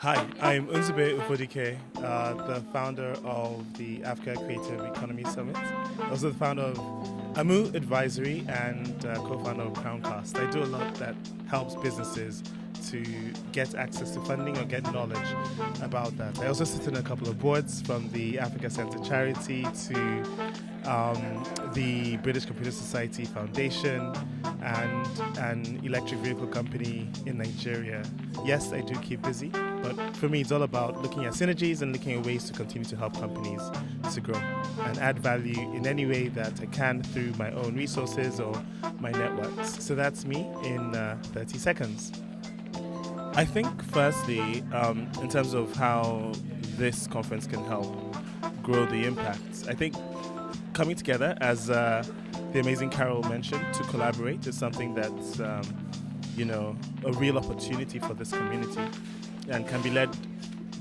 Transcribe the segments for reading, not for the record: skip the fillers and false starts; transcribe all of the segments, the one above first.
Hi, I'm Nzube Ufodike, the founder of the Africa Creative Economy Summit, also the founder of Amu Advisory and co-founder of Crowncast. I do a lot that helps businesses to get access to funding or get knowledge about that. I also sit in a couple of boards, from the Africa Centre charity to the British Computer Society Foundation and an electric vehicle company in Nigeria. Yes, I do keep busy, but for me it's all about looking at synergies and looking at ways to continue to help companies to grow and add value in any way that I can through my own resources or my networks. So that's me in 30 seconds. I think firstly, in terms of how this conference can help grow the impact, I think coming together, as the amazing Carol mentioned, to collaborate is something that's a real opportunity for this community and can be led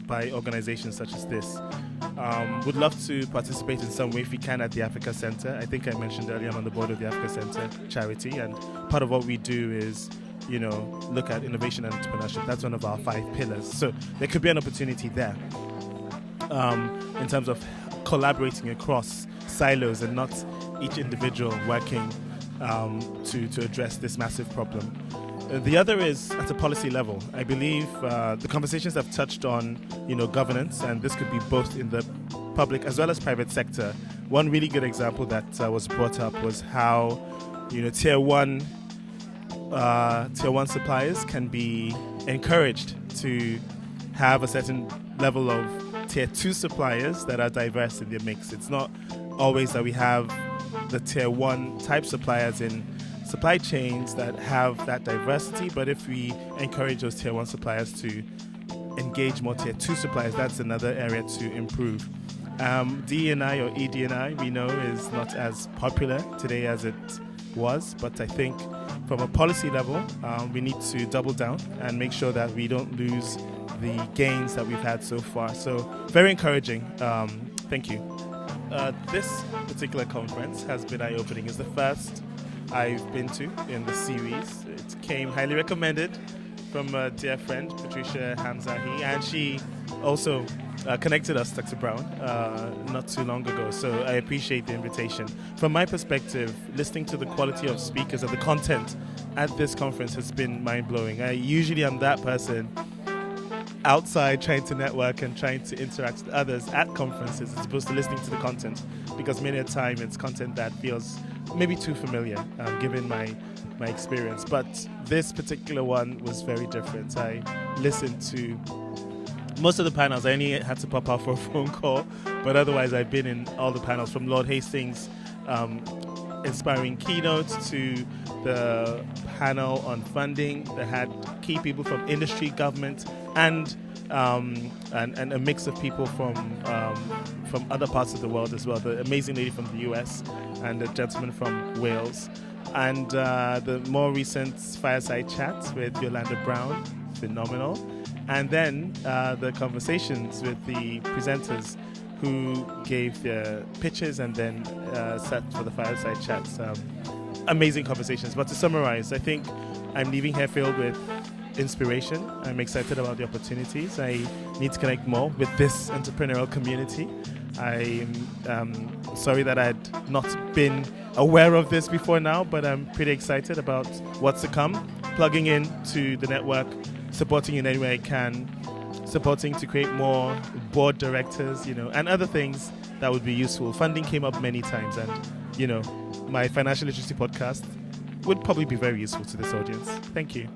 by organizations such as this. Would love to participate in some way if we can at the Africa Centre. I think I mentioned earlier I'm on the board of the Africa Centre charity, and part of what we do is look at innovation and entrepreneurship. That's one of our 5 pillars. So there could be an opportunity there in terms of collaborating across silos and not each individual working to address this massive problem. The other is at a policy level. I believe the conversations have touched on governance, and this could be both in the public as well as private sector. One really good example that was brought up was how tier one suppliers can be encouraged to have a certain level of tier 2 suppliers that are diverse in their mix. It's not always that we have the tier 1 type suppliers in supply chains that have that diversity, but if we encourage those tier 1 suppliers to engage more tier 2 suppliers, that's another area to improve. D&I or ED&I, we know, is not as popular today as it was, but I think from a policy level, we need to double down and make sure that we don't lose the gains that we've had so far. So very encouraging. Thank you. This particular conference has been eye-opening. It's the first I've been to in the series. It came highly recommended from a dear friend, Patricia Hamzahi, and she also connected us, Dr. Brown, not too long ago. So I appreciate the invitation. From my perspective, listening to the quality of speakers and the content at this conference has been mind-blowing. I usually am that person outside trying to network and trying to interact with others at conferences as opposed to listening to the content, because many a time it's content that feels maybe too familiar given my experience. But this particular one was very different. I listened to most of the panels. I only had to pop out for a phone call, but otherwise I've been in all the panels, from Lord Hastings' inspiring keynotes to the panel on funding that had key people from industry, government, and a mix of people from other parts of the world as well. The amazing lady from the US and the gentleman from Wales. And the more recent fireside chats with Yolanda Brown, phenomenal. And then the conversations with the presenters who gave their pitches and then sat for the fireside chats. Amazing conversations. But to summarize, I think I'm leaving here filled with inspiration. I'm excited about the opportunities. I need to connect more with this entrepreneurial community. I'm sorry that I had not been aware of this before now, but I'm pretty excited about what's to come. Plugging in to the network, supporting in any way I can, supporting to create more board directors, and other things that would be useful. Funding came up many times, and my financial literacy podcast would probably be very useful to this audience. Thank you.